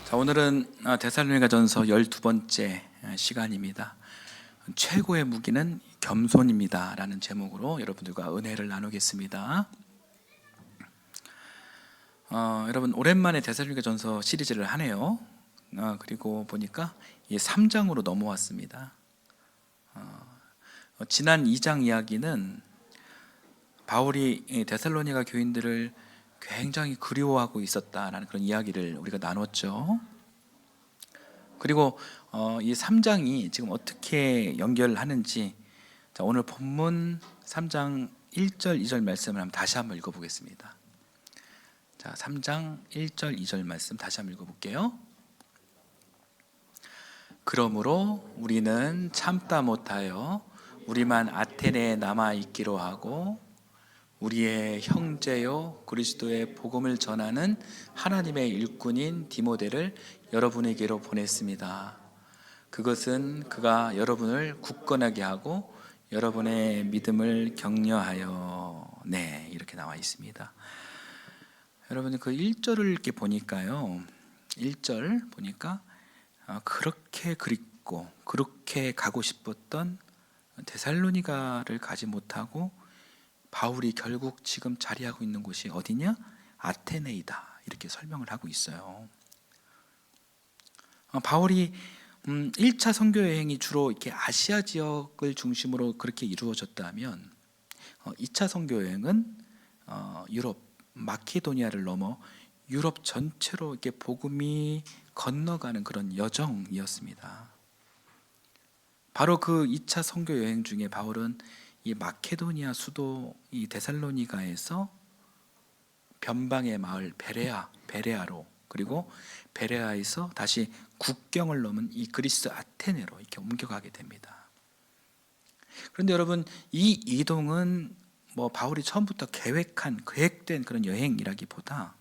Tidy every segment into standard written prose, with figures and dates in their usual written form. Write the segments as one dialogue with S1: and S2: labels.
S1: 자, 오늘은 데살로니가전서 12번째 시간입니다. 최고의 무기는 겸손입니다 라는 제목으로 여러분들과 은혜를 나누겠습니다. 여러분 오랜만에 데살로니가전서 시리즈를 하네요. 그리고 보니까 3장으로 넘어왔습니다. 지난 2장 이야기는 바울이 데살로니가 교인들을 굉장히 그리워하고 있었다라는 그런 이야기를 우리가 나눴죠. 그리고 이 3장이 지금 어떻게 연결하는지, 자, 오늘 본문 3장 1절 2절 말씀을 다시 한번 읽어보겠습니다. 자, 3장 1절 2절 말씀 다시 한번 읽어볼게요. 그러므로 우리는 참다 못하여 우리만 아테네에 남아있기로 하고 우리의 형제요 그리스도의 복음을 전하는 하나님의 일꾼인 디모데를 여러분에게로 보냈습니다. 그것은 그가 여러분을 굳건하게 하고 여러분의 믿음을 격려하여. 네, 이렇게 나와 있습니다. 여러분 그 1절을 이렇게 보니까요, 1절 보니까 그렇게 그립고 그렇게 가고 싶었던 데살로니가를 가지 못하고 바울이 결국 지금 자리하고 있는 곳이 어디냐? 아테네이다, 이렇게 설명을 하고 있어요. 바울이 1차 선교 여행이 주로 이렇게 아시아 지역을 중심으로 그렇게 이루어졌다면 2차 선교 여행은 유럽 마케도니아를 넘어 유럽 전체로 이렇게 복음이 건너가는 그런 여정이었습니다. 바로 그 2차 선교 여행 중에 바울은 이 마케도니아 수도 이 데살로니가에서 변방의 마을 베레아로, 그리고 베레아에서 다시 국경을 넘은 이 그리스 아테네로 이렇게 옮겨가게 됩니다. 그런데 여러분, 이 이동은 뭐 바울이 처음부터 계획된 그런 여행이라기보다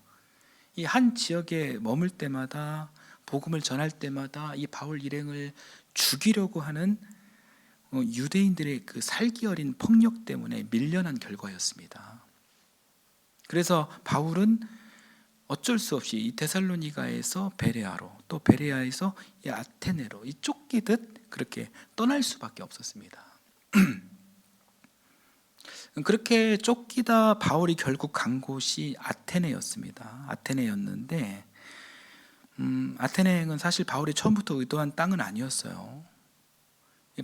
S1: 이 한 지역에 머물 때마다 복음을 전할 때마다 이 바울 일행을 죽이려고 하는 유대인들의 그 살기 어린 폭력 때문에 밀려난 결과였습니다. 그래서 바울은 어쩔 수 없이 이 데살로니가에서 베레아로, 또 베레아에서 이 아테네로 이 쫓기듯 그렇게 떠날 수밖에 없었습니다. 그렇게 쫓기다 바울이 결국 간 곳이 아테네였습니다. 아테네였는데 아테네는 사실 바울이 처음부터 의도한 땅은 아니었어요.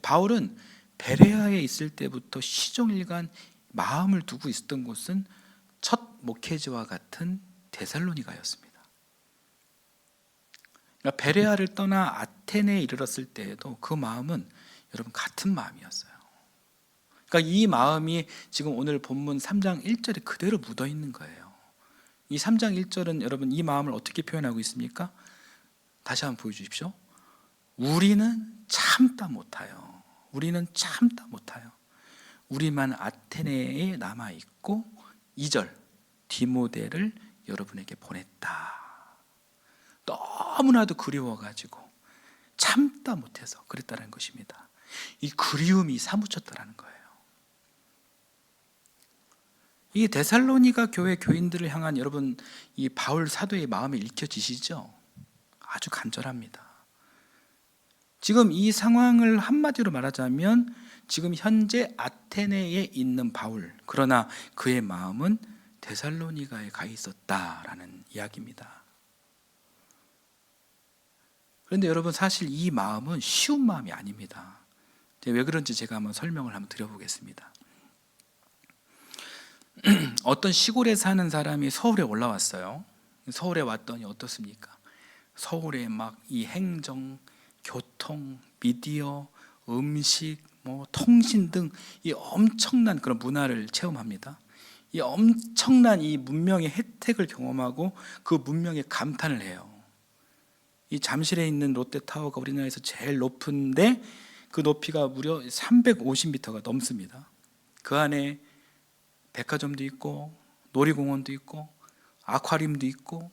S1: 바울은 베레아에 있을 때부터 시종일관 마음을 두고 있었던 곳은 첫 목회지와 같은 데살로니가였습니다. 그러니까 베레아를 떠나 아테네에 이르렀을 때에도 그 마음은 여러분 같은 마음이었어요. 그러니까 이 마음이 지금 오늘 본문 3장 1절에 그대로 묻어 있는 거예요. 이 3장 1절은 여러분 이 마음을 어떻게 표현하고 있습니까? 다시 한번 보여주십시오. 우리는 참다 못하여. 우리는 참다 못하여. 우리만 아테네에 남아있고 2절 디모데를 여러분에게 보냈다. 너무나도 그리워가지고 참다 못해서 그랬다는 것입니다. 이 그리움이 사무쳤다는 거예요. 이 데살로니가 교회 교인들을 향한 여러분 이 바울 사도의 마음이 읽혀지시죠? 아주 간절합니다. 지금 이 상황을 한마디로 말하자면 지금 현재 아테네에 있는 바울, 그러나 그의 마음은 데살로니가에 가 있었다라는 이야기입니다. 그런데 여러분 사실 이 마음은 쉬운 마음이 아닙니다. 왜 그런지 제가 한번 설명을 한번 드려보겠습니다. 어떤 시골에 사는 사람이 서울에 올라왔어요. 서울에 왔더니 어떻습니까? 서울에 막 이 행정, 교통, 미디어, 음식, 뭐 통신 등 이 엄청난 그런 문화를 체험합니다. 이 엄청난 이 문명의 혜택을 경험하고 그 문명에 감탄을 해요. 이 잠실에 있는 롯데타워가 우리나라에서 제일 높은데 그 높이가 무려 350m가 넘습니다. 그 안에 백화점도 있고 놀이공원도 있고 아쿠아리움도 있고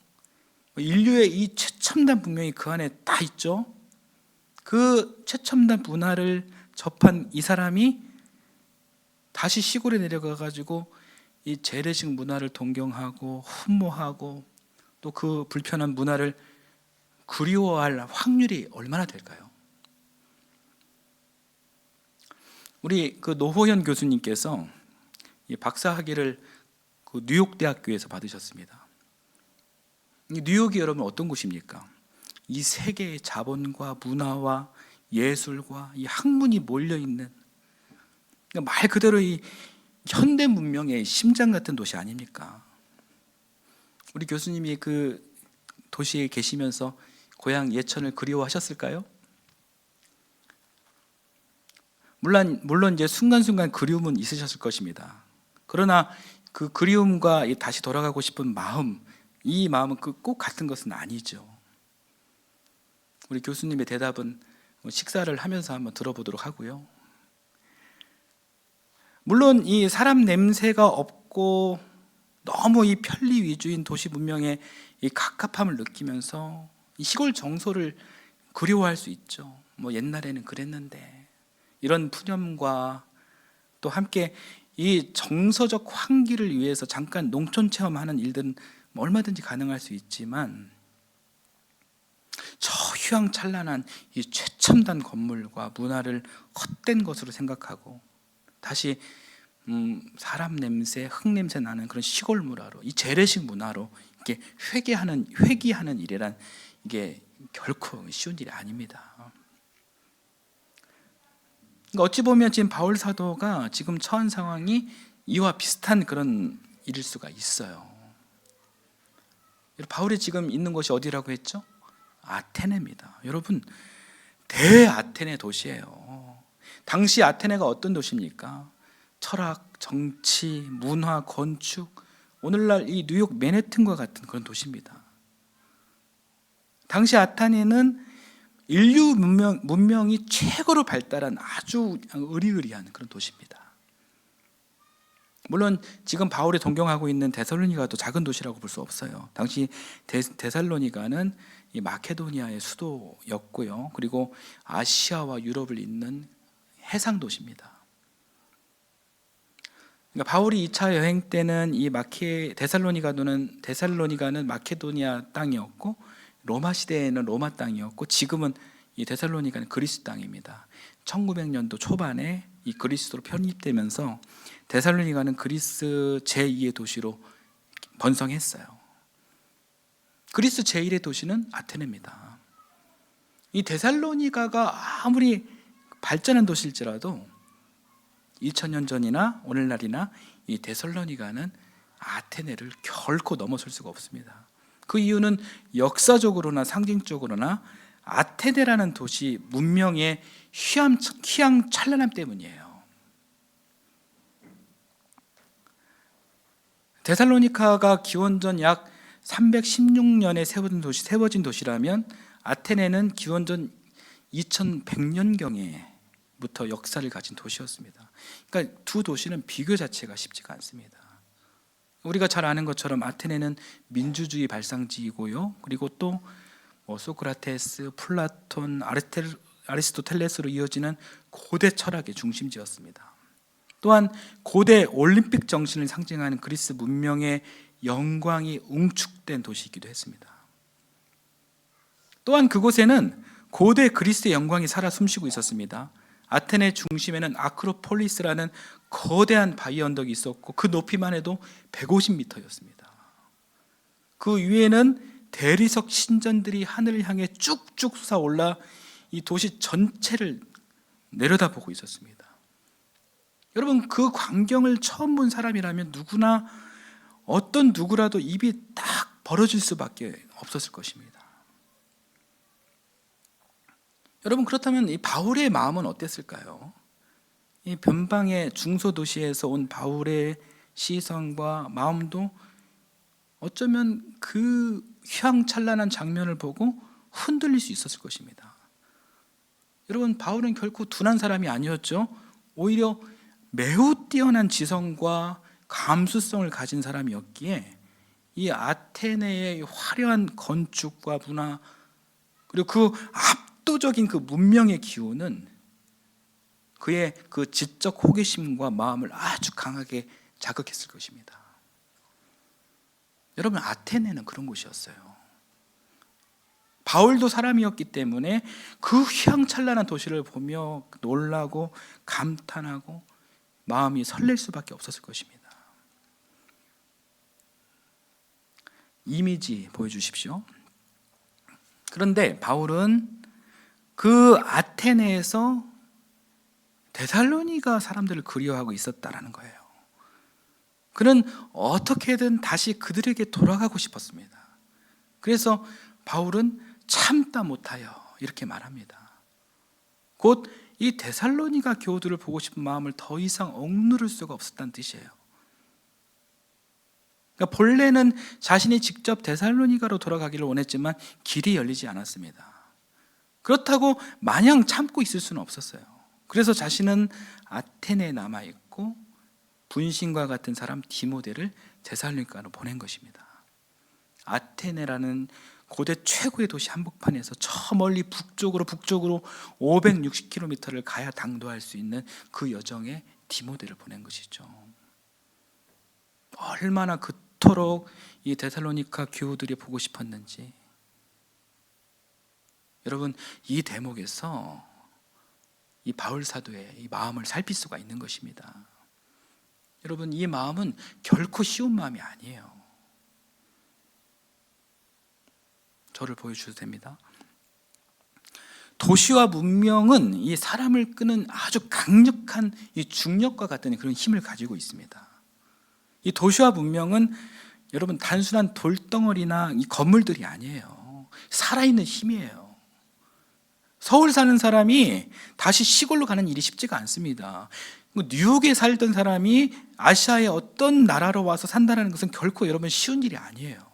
S1: 인류의 이 최첨단 문명이 그 안에 다 있죠. 그 최첨단 문화를 접한 이 사람이 다시 시골에 내려가 가지고 이 재래식 문화를 동경하고 흠모하고 또 그 불편한 문화를 그리워할 확률이 얼마나 될까요? 우리 그 노호연 교수님께서 이 박사학위를 그 뉴욕 대학교에서 받으셨습니다. 이 뉴욕이 여러분 어떤 곳입니까? 이 세계의 자본과 문화와 예술과 이 학문이 몰려 있는, 그러니까 말 그대로 이 현대 문명의 심장 같은 도시 아닙니까? 우리 교수님이 그 도시에 계시면서 고향 예천을 그리워하셨을까요? 물론 이제 순간순간 그리움은 있으셨을 것입니다. 그러나 그 그리움과 다시 돌아가고 싶은 마음, 이 마음은 꼭 같은 것은 아니죠. 우리 교수님의 대답은 식사를 하면서 한번 들어보도록 하고요. 물론 이 사람 냄새가 없고 너무 이 편리 위주인 도시 문명의 이 갑갑함을 느끼면서 이 시골 정서를 그리워할 수 있죠. 뭐 옛날에는 그랬는데, 이런 푸념과 또 함께 이 정서적 환기를 위해서 잠깐 농촌 체험하는 일들은 얼마든지 가능할 수 있지만, 저 휘황찬란한 이 최첨단 건물과 문화를 헛된 것으로 생각하고 다시 사람 냄새, 흙 냄새 나는 그런 시골 문화로, 이 재래식 문화로 이렇게 회귀하는 일이란 이게 결코 쉬운 일이 아닙니다. 그러니까 어찌 보면 지금 바울 사도가 지금 처한 상황이 이와 비슷한 그런 일일 수가 있어요. 바울이 지금 있는 곳이 어디라고 했죠? 아테네입니다. 여러분, 대아테네 도시예요. 당시 아테네가 어떤 도시입니까? 철학, 정치, 문화, 건축, 오늘날 이 뉴욕 맨해튼과 같은 그런 도시입니다. 당시 아테네는 인류 문명이 최고로 발달한 아주 으리으리한 그런 도시입니다. 물론 지금 바울이 동경하고 있는 데살로니가도 작은 도시라고 볼 수 없어요. 당시 데살로니가는 이 마케도니아의 수도였고요. 그리고 아시아와 유럽을 잇는 해상 도시입니다. 그러니까 바울이 2차 여행 때는 이 데살로니가는 마케도니아 땅이었고, 로마 시대에는 로마 땅이었고, 지금은 이 데살로니가는 그리스 땅입니다. 1900년도 초반에 이 그리스도로 편입되면서 데살로니가는 그리스 제2의 도시로 번성했어요. 그리스 제1의 도시는 아테네입니다. 이 데살로니가가 아무리 발전한 도시일지라도 2000년 전이나 오늘날이나 이 데살로니가는 아테네를 결코 넘어설 수가 없습니다. 그 이유는 역사적으로나 상징적으로나 아테네라는 도시 문명의 휘황찬란함 때문이에요. 데살로니카가 기원전 약 316년에 세워진 도시라면 아테네는 기원전 2100년경에부터 역사를 가진 도시였습니다. 그러니까 두 도시는 비교 자체가 쉽지가 않습니다. 우리가 잘 아는 것처럼 아테네는 민주주의 발상지이고요. 그리고 또 소크라테스, 플라톤, 아리스토텔레스로 이어지는 고대 철학의 중심지였습니다. 또한 고대 올림픽 정신을 상징하는 그리스 문명의 영광이 웅축된 도시이기도 했습니다. 또한 그곳에는 고대 그리스의 영광이 살아 숨쉬고 있었습니다. 아테네 중심에는 아크로폴리스라는 거대한 바위 언덕이 있었고, 그 높이만 해도 150m였습니다. 그 위에는 대리석 신전들이 하늘을 향해 쭉쭉 솟아올라 이 도시 전체를 내려다보고 있었습니다. 여러분, 그 광경을 처음 본 사람이라면 어떤 누구라도 입이 딱 벌어질 수밖에 없었을 것입니다. 여러분, 그렇다면 이 바울의 마음은 어땠을까요? 이 변방의 중소도시에서 온 바울의 시선과 마음도 어쩌면 그 휘황찬란한 장면을 보고 흔들릴 수 있었을 것입니다. 여러분, 바울은 결코 둔한 사람이 아니었죠. 오히려 매우 뛰어난 지성과 감수성을 가진 사람이었기에 이 아테네의 화려한 건축과 문화, 그리고 그 압도적인 그 문명의 기운은 그의 그 지적 호기심과 마음을 아주 강하게 자극했을 것입니다. 여러분, 아테네는 그런 곳이었어요. 바울도 사람이었기 때문에 그 휘황찬란한 도시를 보며 놀라고 감탄하고 마음이 설렐 수밖에 없었을 것입니다. 이미지 보여주십시오. 그런데 바울은 그 아테네에서 데살로니가 사람들을 그리워하고 있었다라는 거예요. 그는 어떻게든 다시 그들에게 돌아가고 싶었습니다. 그래서 바울은 참다 못하여 이렇게 말합니다. 곧 이 데살로니가 교우들을 보고 싶은 마음을 더 이상 억누를 수가 없었다는 뜻이에요. 그러니까 본래는 자신이 직접 데살로니가로 돌아가기를 원했지만 길이 열리지 않았습니다. 그렇다고 마냥 참고 있을 수는 없었어요. 그래서 자신은 아테네에 남아있고 분신과 같은 사람 디모데를 데살로니가로 보낸 것입니다. 아테네라는 고대 최고의 도시 한복판에서 저 멀리 북쪽으로 560km를 가야 당도할 수 있는 그 여정에 디모데를 보낸 것이죠. 얼마나 그토록 이 데살로니가 교우들이 보고 싶었는지. 여러분, 이 대목에서 이 바울 사도의 이 마음을 살필 수가 있는 것입니다. 여러분, 이 마음은 결코 쉬운 마음이 아니에요. 저를 보여주셔도 됩니다. 도시와 문명은 이 사람을 끄는 아주 강력한 이 중력과 같은 그런 힘을 가지고 있습니다. 이 도시와 문명은 여러분 단순한 돌덩어리나 이 건물들이 아니에요. 살아있는 힘이에요. 서울 사는 사람이 다시 시골로 가는 일이 쉽지가 않습니다. 뉴욕에 살던 사람이 아시아의 어떤 나라로 와서 산다는 것은 결코 여러분 쉬운 일이 아니에요.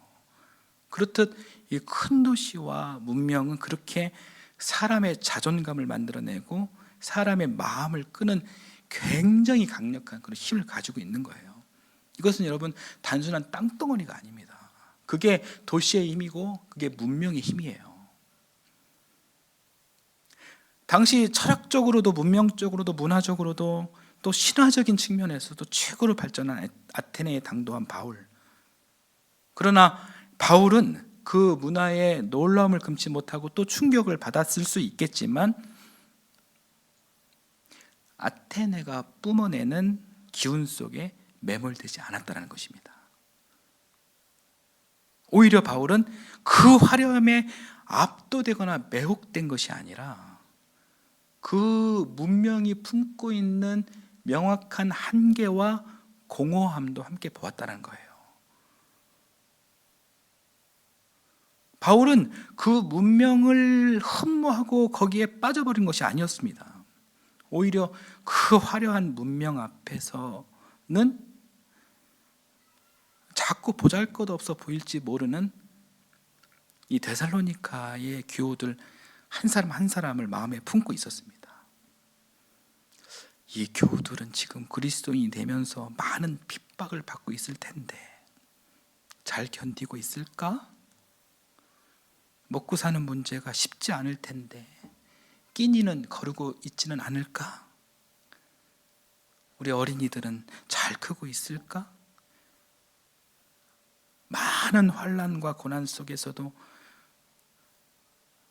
S1: 그렇듯 이 큰 도시와 문명은 그렇게 사람의 자존감을 만들어내고 사람의 마음을 끄는 굉장히 강력한 그런 힘을 가지고 있는 거예요. 이것은 여러분 단순한 땅덩어리가 아닙니다. 그게 도시의 힘이고 그게 문명의 힘이에요. 당시 철학적으로도 문명적으로도 문화적으로도 또 신화적인 측면에서도 최고로 발전한 아테네에 당도한 바울. 그러나 바울은 그 문화의 놀라움을 금치 못하고 또 충격을 받았을 수 있겠지만 아테네가 뿜어내는 기운 속에 매몰되지 않았다는 것입니다. 오히려 바울은 그 화려함에 압도되거나 매혹된 것이 아니라 그 문명이 품고 있는 명확한 한계와 공허함도 함께 보았다는 거예요. 바울은 그 문명을 흠모하고 거기에 빠져버린 것이 아니었습니다. 오히려 그 화려한 문명 앞에서는 자꾸 보잘것없어 보일지 모르는 이 데살로니가의 교우들 한 사람 한 사람을 마음에 품고 있었습니다. 이 교우들은 지금 그리스도인이 되면서 많은 핍박을 받고 있을 텐데 잘 견디고 있을까? 먹고 사는 문제가 쉽지 않을 텐데 끼니는 거르고 있지는 않을까? 우리 어린이들은 잘 크고 있을까? 많은 환난과 고난 속에서도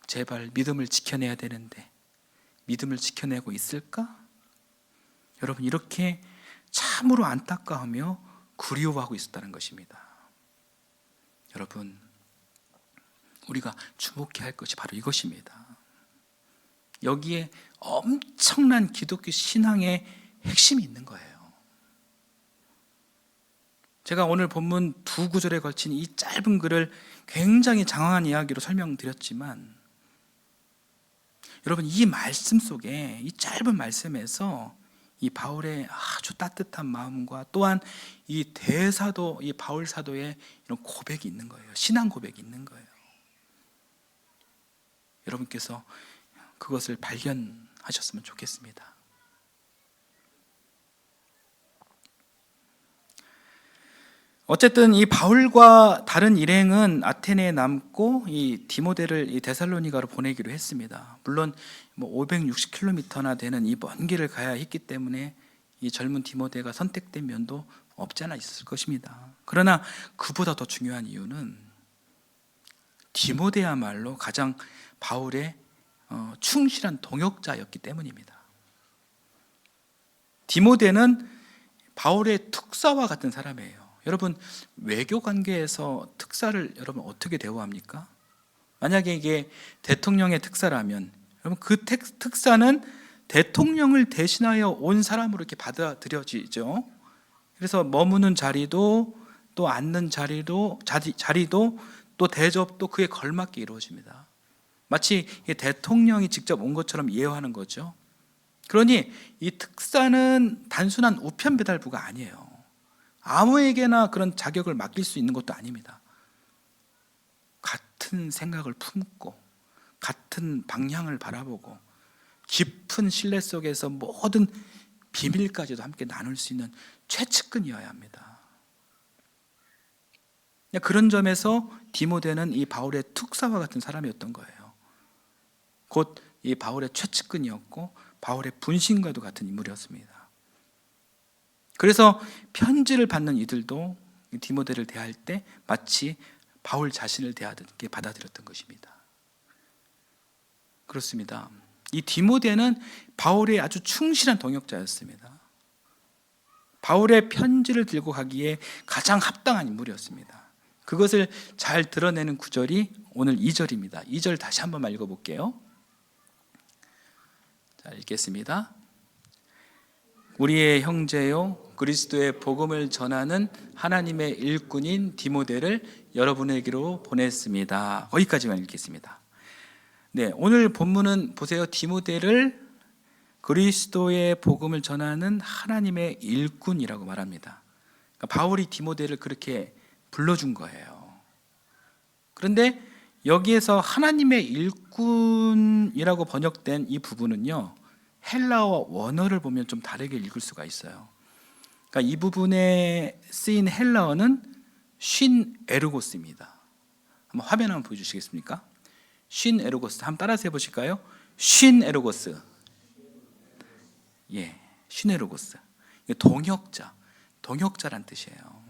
S1: 제발 믿음을 지켜내야 되는데 믿음을 지켜내고 있을까? 여러분, 이렇게 참으로 안타까워하며 그리워하고 있었다는 것입니다. 여러분, 우리가 주목해야 할 것이 바로 이것입니다. 여기에 엄청난 기독교 신앙의 핵심이 있는 거예요. 제가 오늘 본문 두 구절에 걸친 이 짧은 글을 굉장히 장황한 이야기로 설명드렸지만 여러분, 이 말씀 속에, 이 짧은 말씀에서 이 바울의 아주 따뜻한 마음과 또한 이 대사도, 이 바울 사도의 이런 고백이 있는 거예요. 신앙 고백이 있는 거예요. 여러분께서 그것을 발견하셨으면 좋겠습니다. 어쨌든 이 바울과 다른 일행은 아테네에 남고 이 디모데를 이 데살로니가로 보내기로 했습니다. 물론 560km나 되는 이 먼 길을 가야 했기 때문에 이 젊은 디모데가 선택된 면도 없지 않아 있었을 것입니다. 그러나 그보다 더 중요한 이유는 디모데야말로 가장 바울의 충실한 동역자였기 때문입니다. 디모데는 바울의 특사와 같은 사람이에요. 여러분, 외교 관계에서 특사를 여러분 어떻게 대우합니까? 만약에 이게 대통령의 특사라면 여러분 그 특사는 대통령을 대신하여 온 사람으로 이렇게 받아들여지죠. 그래서 머무는 자리도 또 앉는 자리도 또 대접도 그에 걸맞게 이루어집니다. 마치 대통령이 직접 온 것처럼 예우하는 거죠. 그러니 이 특사는 단순한 우편 배달부가 아니에요. 아무에게나 그런 자격을 맡길 수 있는 것도 아닙니다. 같은 생각을 품고 같은 방향을 바라보고 깊은 신뢰 속에서 모든 비밀까지도 함께 나눌 수 있는 최측근이어야 합니다. 그런 점에서 디모데는 이 바울의 특사와 같은 사람이었던 거예요. 곧 이 바울의 최측근이었고 바울의 분신과도 같은 인물이었습니다. 그래서 편지를 받는 이들도 디모데를 대할 때 마치 바울 자신을 대하듯 받아들였던 것입니다. 그렇습니다. 이 디모데는 바울의 아주 충실한 동역자였습니다. 바울의 편지를 들고 가기에 가장 합당한 인물이었습니다. 그것을 잘 드러내는 구절이 오늘 2절입니다. 2절 다시 한번 읽어볼게요. 자, 읽겠습니다. 우리의 형제요 그리스도의 복음을 전하는 하나님의 일꾼인 디모데를 여러분에게로 보냈습니다. 거기까지만 읽겠습니다. 네, 오늘 본문은 보세요. 디모데를 그리스도의 복음을 전하는 하나님의 일꾼이라고 말합니다. 그러니까 바울이 디모데를 그렇게 불러준 거예요. 그런데 여기에서 하나님의 일꾼이라고 번역된 이 부분은요, 헬라어 원어를 보면 좀 다르게 읽을 수가 있어요. 그러니까 이 부분에 쓰인 헬라어는 쉰 에르고스입니다. 한번 화면 한번 보여주시겠습니까? 쉰 에르고스 한번 따라서 해보실까요? 쉰 에르고스. 예, 쉰 에르고스. 동역자란 뜻이에요.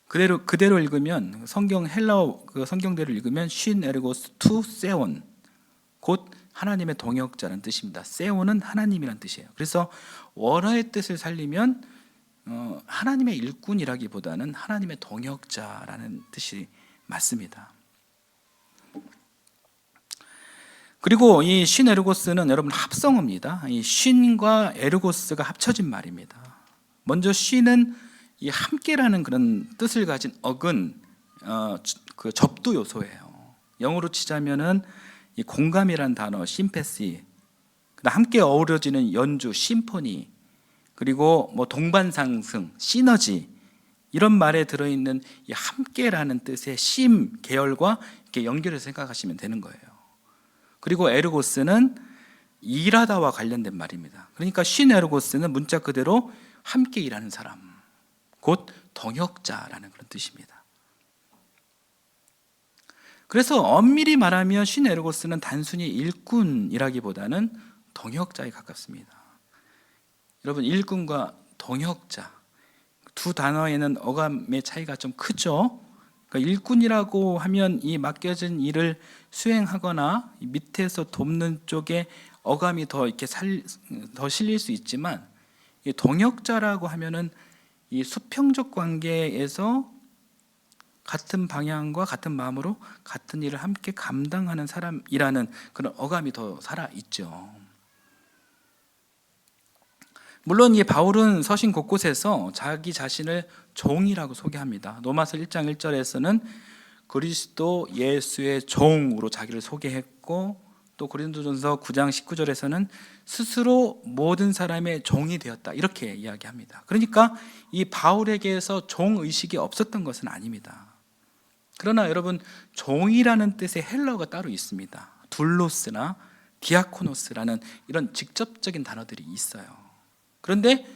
S1: 그대로 읽으면 성경 헬라어 성경대로 읽으면 쉰 에르고스 투 세온, 곧 하나님의 동역자라는 뜻입니다. 세온은 하나님이란 뜻이에요. 그래서 원어의 뜻을 살리면 하나님의 일꾼이라기보다는 하나님의 동역자라는 뜻이 맞습니다. 그리고 이 쉰 에르고스는 여러분 합성어입니다. 이 쉰과 에르고스가 합쳐진 말입니다. 먼저 쉰은 이 함께라는 그런 뜻을 가진 어근, 그 접두 요소예요. 영어로 치자면은 이 공감이란 단어, 심패시, 함께 어우러지는 연주, 심포니, 그리고 뭐 동반상승, 시너지, 이런 말에 들어있는 이 함께라는 뜻의 심 계열과 이렇게 연결해서 생각하시면 되는 거예요. 그리고 에르고스는 일하다와 관련된 말입니다. 그러니까 쉰 에르고스는 문자 그대로 함께 일하는 사람, 곧 동역자라는 그런 뜻입니다. 그래서 엄밀히 말하면 쉰 에르고스는 단순히 일꾼이라기보다는 동역자에 가깝습니다. 여러분, 일꾼과 동역자 두 단어에는 어감의 차이가 좀 크죠. 그러니까 일꾼이라고 하면 이 맡겨진 일을 수행하거나 밑에서 돕는 쪽에 어감이 더 이렇게 더 실릴 수 있지만, 이 동역자라고 하면은 이 수평적 관계에서 같은 방향과 같은 마음으로 같은 일을 함께 감당하는 사람이라는 그런 어감이 더 살아 있죠. 물론 이 바울은 서신 곳곳에서 자기 자신을 종이라고 소개합니다. 로마서 1장 1절에서는 그리스도 예수의 종으로 자기를 소개했고, 또 고린도전서 9장 19절에서는 스스로 모든 사람의 종이 되었다, 이렇게 이야기합니다. 그러니까 이 바울에게서 종의식이 없었던 것은 아닙니다. 그러나 여러분, 종이라는 뜻의 헬라어가 따로 있습니다. 둘로스나 디아코노스라는 이런 직접적인 단어들이 있어요. 그런데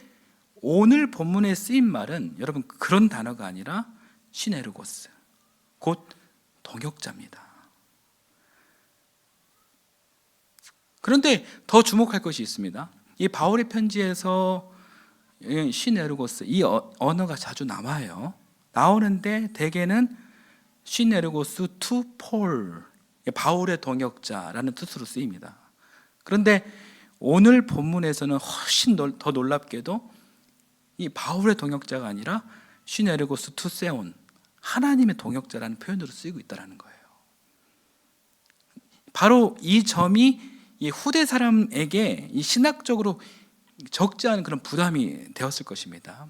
S1: 오늘 본문에 쓰인 말은 여러분 그런 단어가 아니라 시네르고스, 곧 동역자입니다. 그런데 더 주목할 것이 있습니다. 이 바울의 편지에서 시네르고스, 이 언어가 자주 나와요. 나오는데 대개는 시네르고스 투 폴, 바울의 동역자라는 뜻으로 쓰입니다. 그런데 오늘 본문에서는 훨씬 더 놀랍게도 이 바울의 동역자가 아니라 시네르고스 투 세온, 하나님의 동역자라는 표현으로 쓰이고 있다는 거예요. 바로 이 점이 이 후대 사람에게 이 신학적으로 적지 않은 그런 부담이 되었을 것입니다.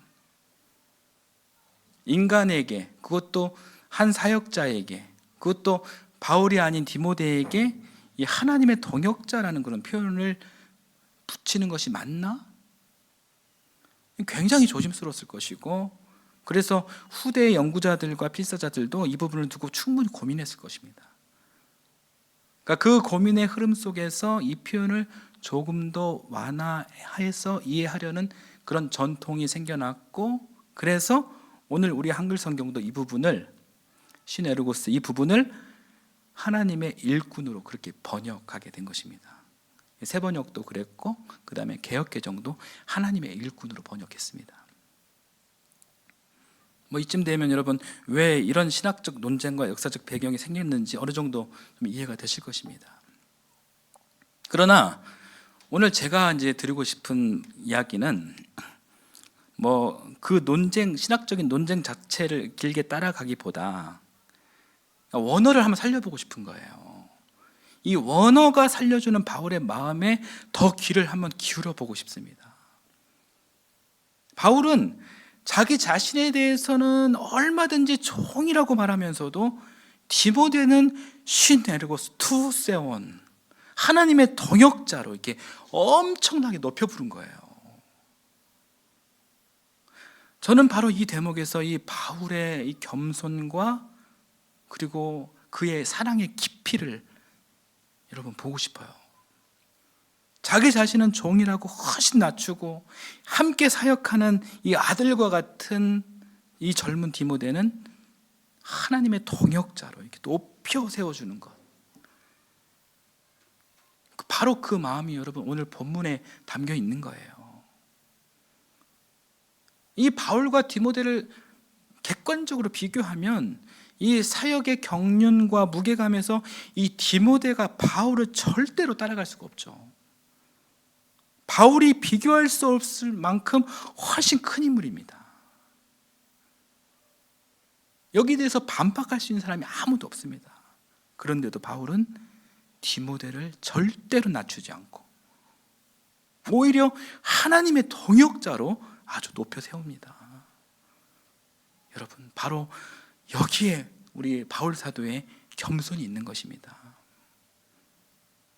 S1: 인간에게, 그것도 한 사역자에게, 그것도 바울이 아닌 디모데에게 이 하나님의 동역자라는 그런 표현을 붙이는 것이 맞나? 굉장히 조심스러웠을 것이고, 그래서 후대 연구자들과 필사자들도 이 부분을 두고 충분히 고민했을 것입니다. 그러니까 그 고민의 흐름 속에서 이 표현을 조금 더 완화해서 이해하려는 그런 전통이 생겨났고, 그래서 오늘 우리 한글 성경도 이 부분을, 시네르고스 이 부분을 하나님의 일꾼으로 그렇게 번역하게 된 것입니다. 새 번역도 그랬고, 그 다음에 개역개정도 하나님의 일꾼으로 번역했습니다. 이쯤 되면 여러분, 왜 이런 신학적 논쟁과 역사적 배경이 생겼는지 어느 정도 좀 이해가 되실 것입니다. 그러나 오늘 제가 이제 드리고 싶은 이야기는 그 논쟁, 신학적인 논쟁 자체를 길게 따라가기보다 원어를 한번 살려보고 싶은 거예요. 이 원어가 살려주는 바울의 마음에 더 귀를 한번 기울여 보고 싶습니다. 바울은 자기 자신에 대해서는 얼마든지 종이라고 말하면서도 디모데는 시네르고스 투 세온, 하나님의 동역자로 이렇게 엄청나게 높여 부른 거예요. 저는 바로 이 대목에서 이 바울의 이 겸손과 그리고 그의 사랑의 깊이를 여러분 보고 싶어요. 자기 자신은 종이라고 훨씬 낮추고 함께 사역하는 이 아들과 같은 이 젊은 디모데는 하나님의 동역자로 이렇게 높여 세워주는 것. 바로 그 마음이 여러분 오늘 본문에 담겨 있는 거예요. 이 바울과 디모데를 객관적으로 비교하면 이 사역의 경륜과 무게감에서 이 디모데가 바울을 절대로 따라갈 수가 없죠. 바울이 비교할 수 없을 만큼 훨씬 큰 인물입니다. 여기에 대해서 반박할 수 있는 사람이 아무도 없습니다. 그런데도 바울은 디모데를 절대로 낮추지 않고 오히려 하나님의 동역자로 아주 높여 세웁니다. 여러분, 바로 여기에 우리 바울 사도의 겸손이 있는 것입니다.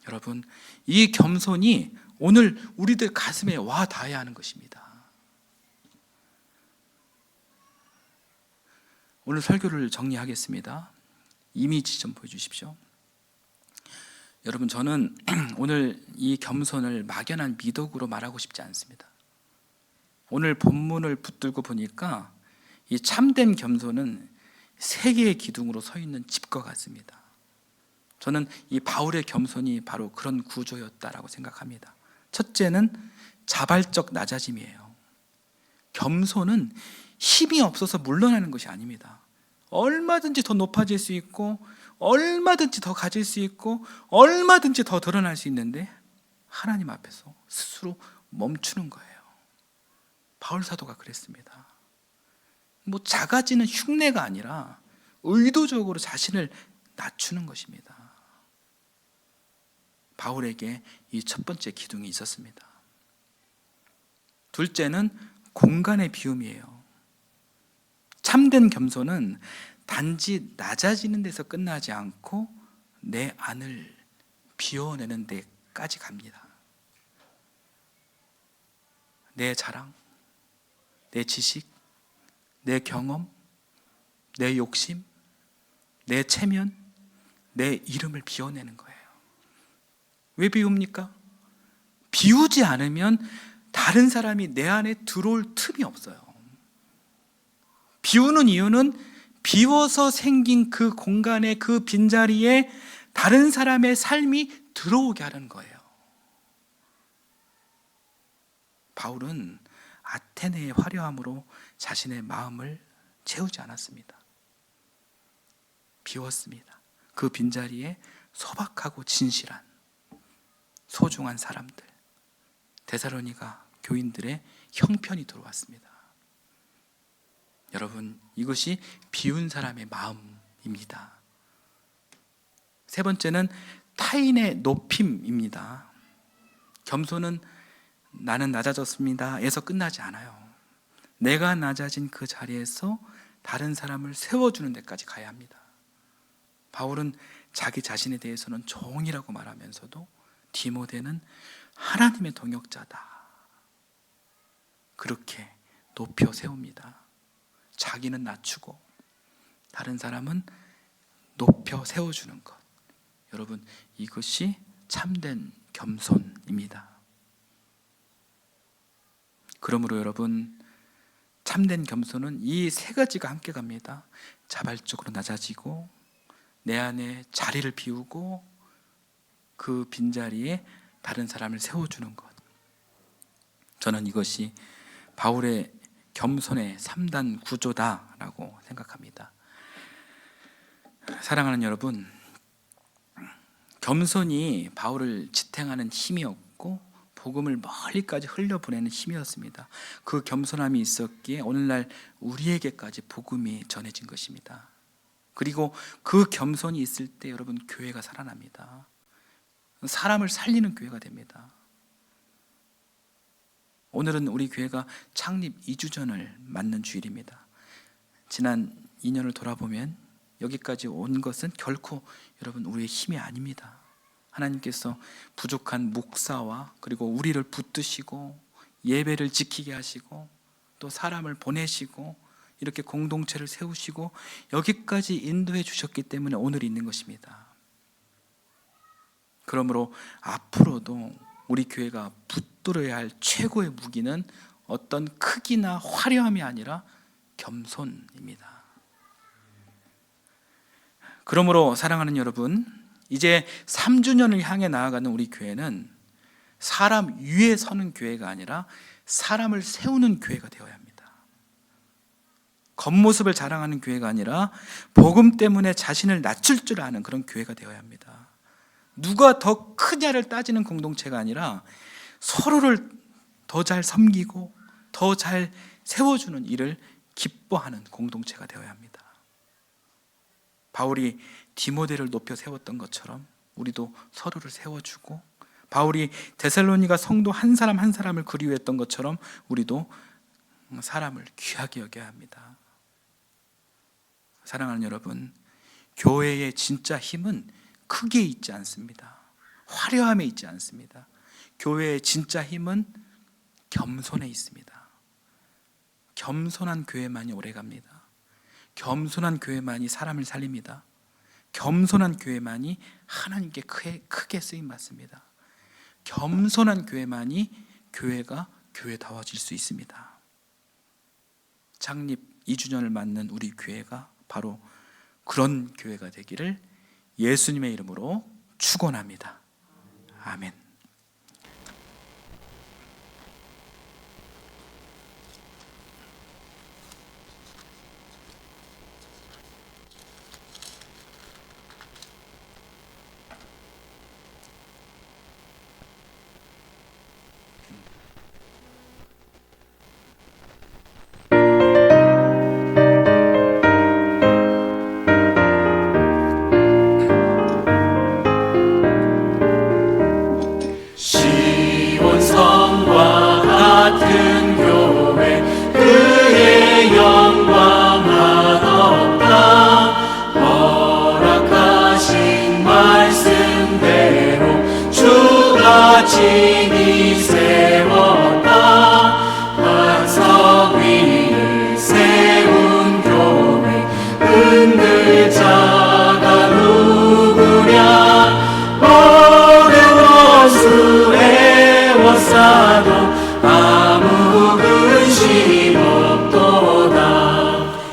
S1: 여러분, 이 겸손이 오늘 우리들 가슴에 와 닿아야 하는 것입니다. 오늘 설교를 정리하겠습니다. 이미지 좀 보여주십시오. 여러분, 저는 오늘 이 겸손을 막연한 미덕으로 말하고 싶지 않습니다. 오늘 본문을 붙들고 보니까 이 참된 겸손은 세 개의 기둥으로 서 있는 집과 같습니다. 저는 이 바울의 겸손이 바로 그런 구조였다라고 생각합니다. 첫째는 자발적 낮아짐이에요. 겸손은 힘이 없어서 물러나는 것이 아닙니다. 얼마든지 더 높아질 수 있고 얼마든지 더 가질 수 있고 얼마든지 더 드러날 수 있는데 하나님 앞에서 스스로 멈추는 거예요. 바울 사도가 그랬습니다. 작아지는 흉내가 아니라 의도적으로 자신을 낮추는 것입니다. 바울에게 이 첫 번째 기둥이 있었습니다. 둘째는 공간의 비움이에요. 참된 겸손은 단지 낮아지는 데서 끝나지 않고 내 안을 비워내는 데까지 갑니다. 내 자랑, 내 지식, 내 경험, 내 욕심, 내 체면, 내 이름을 비워내는 거예요. 왜 비웁니까? 비우지 않으면 다른 사람이 내 안에 들어올 틈이 없어요. 비우는 이유는 비워서 생긴 그 공간에, 그 빈자리에 다른 사람의 삶이 들어오게 하는 거예요. 바울은 아테네의 화려함으로 자신의 마음을 채우지 않았습니다. 비웠습니다. 그 빈자리에 소박하고 진실한 소중한 사람들, 데살로니가 교인들의 형편이 들어왔습니다. 여러분, 이것이 비운 사람의 마음입니다. 세 번째는 타인의 높임입니다. 겸손은 나는 낮아졌습니다 에서 끝나지 않아요. 내가 낮아진 그 자리에서 다른 사람을 세워주는 데까지 가야 합니다. 바울은 자기 자신에 대해서는 종이라고 말하면서도 디모데는 하나님의 동역자다, 그렇게 높여 세웁니다. 자기는 낮추고 다른 사람은 높여 세워주는 것, 여러분, 이것이 참된 겸손입니다. 그러므로 여러분, 참된 겸손은 이 세 가지가 함께 갑니다. 자발적으로 낮아지고, 내 안에 자리를 비우고, 그 빈자리에 다른 사람을 세워주는 것. 저는 이것이 바울의 겸손의 3단 구조다라고 생각합니다. 사랑하는 여러분, 겸손이 바울을 지탱하는 힘이었고 복음을 멀리까지 흘려보내는 힘이었습니다. 그 겸손함이 있었기에 오늘날 우리에게까지 복음이 전해진 것입니다. 그리고 그 겸손이 있을 때 여러분, 교회가 살아납니다. 사람을 살리는 교회가 됩니다. 오늘은 우리 교회가 창립 2주년을 맞는 주일입니다. 지난 2년을 돌아보면 여기까지 온 것은 결코 여러분 우리의 힘이 아닙니다. 하나님께서 부족한 목사와 그리고 우리를 붙드시고 예배를 지키게 하시고 또 사람을 보내시고 이렇게 공동체를 세우시고 여기까지 인도해 주셨기 때문에 오늘 있는 것입니다. 그러므로 앞으로도 우리 교회가 붙들어야 할 최고의 무기는 어떤 크기나 화려함이 아니라 겸손입니다. 그러므로 사랑하는 여러분, 이제 3주년을 향해 나아가는 우리 교회는 사람 위에 서는 교회가 아니라 사람을 세우는 교회가 되어야 합니다. 겉모습을 자랑하는 교회가 아니라 복음 때문에 자신을 낮출 줄 아는 그런 교회가 되어야 합니다. 누가 더 크냐를 따지는 공동체가 아니라 서로를 더 잘 섬기고 더 잘 세워주는 일을 기뻐하는 공동체가 되어야 합니다. 바울이 디모데를 높여 세웠던 것처럼 우리도 서로를 세워주고, 바울이 데살로니가 성도 한 사람 한 사람을 그리워했던 것처럼 우리도 사람을 귀하게 여겨야 합니다. 사랑하는 여러분, 교회의 진짜 힘은 크게 있지 않습니다. 화려함에 있지 않습니다. 교회의 진짜 힘은 겸손에 있습니다. 겸손한 교회만이 오래갑니다. 겸손한 교회만이 사람을 살립니다. 겸손한 교회만이 하나님께 크게 쓰임받습니다. 겸손한 교회만이 교회가 교회다워질 수 있습니다. 창립 2주년을 맞는 우리 교회가 바로 그런 교회가 되기를 예수님의 이름으로 축원합니다. 아멘.
S2: 친히 세웠다. 반석 위를 세운 교회, 흔들 자가 누구냐. 모든 원수 애워싸도 아무 근심 없도다.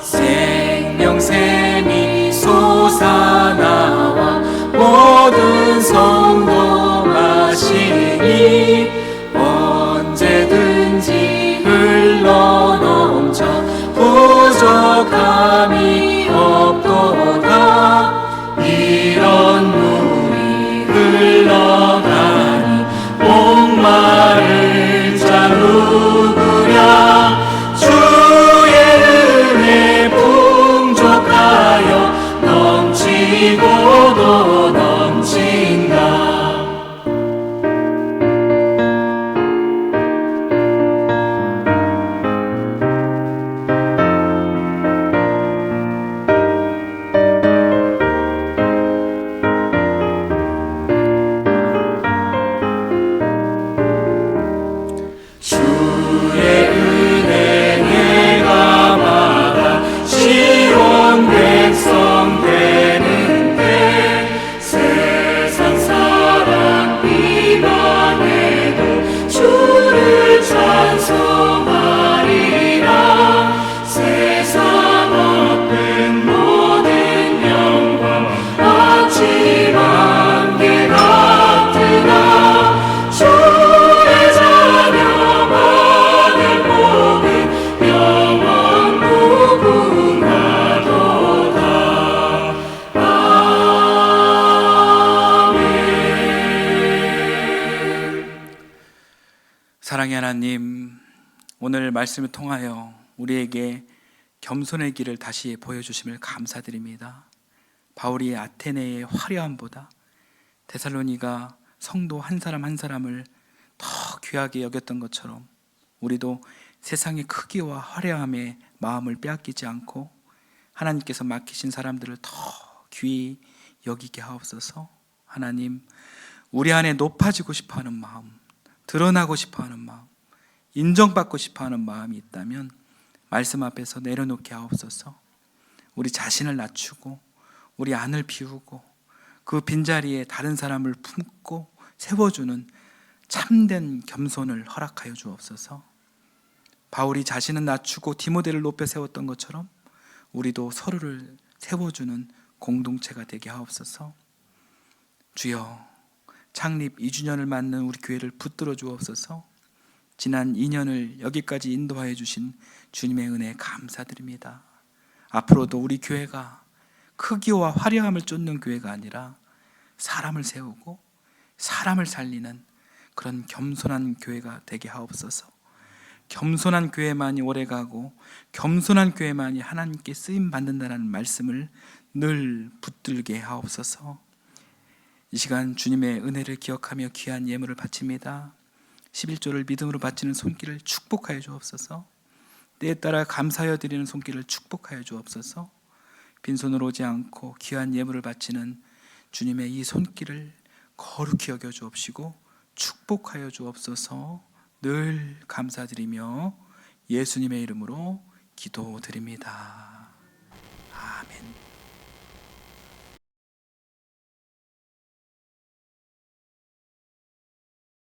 S2: 생명샘이 솟아나와 모든 성도 언제든지 흘러넘쳐 부족함이 없도다.
S1: 하나님, 오늘 말씀을 통하여 우리에게 겸손의 길을 다시 보여주심을 감사드립니다. 바울이 아테네의 화려함보다 데살로니가 성도 한 사람 한 사람을 더 귀하게 여겼던 것처럼 우리도 세상의 크기와 화려함에 마음을 빼앗기지 않고 하나님께서 맡기신 사람들을 더 귀히 여기게 하옵소서. 하나님, 우리 안에 높아지고 싶어하는 마음, 드러나고 싶어하는 마음, 인정받고 싶어하는 마음이 있다면 말씀 앞에서 내려놓게 하옵소서. 우리 자신을 낮추고 우리 안을 비우고 그 빈자리에 다른 사람을 품고 세워주는 참된 겸손을 허락하여 주옵소서. 바울이 자신을 낮추고 디모데를 높여 세웠던 것처럼 우리도 서로를 세워주는 공동체가 되게 하옵소서. 주여, 창립 2주년을 맞는 우리 교회를 붙들어 주옵소서. 지난 2년을 여기까지 인도하여 주신 주님의 은혜에 감사드립니다. 앞으로도 우리 교회가 크기와 화려함을 쫓는 교회가 아니라 사람을 세우고 사람을 살리는 그런 겸손한 교회가 되게 하옵소서. 겸손한 교회만이 오래가고 겸손한 교회만이 하나님께 쓰임 받는다는 말씀을 늘 붙들게 하옵소서. 이 시간 주님의 은혜를 기억하며 귀한 예물을 바칩니다. 11조를 믿음으로 바치는 손길을 축복하여 주옵소서. 때에 따라 감사하여 드리는 손길을 축복하여 주옵소서. 빈손으로 오지 않고 귀한 예물을 바치는 주님의 이 손길을 거룩히 여겨 주옵시고 축복하여 주옵소서. 늘 감사드리며 예수님의 이름으로 기도드립니다. 아멘.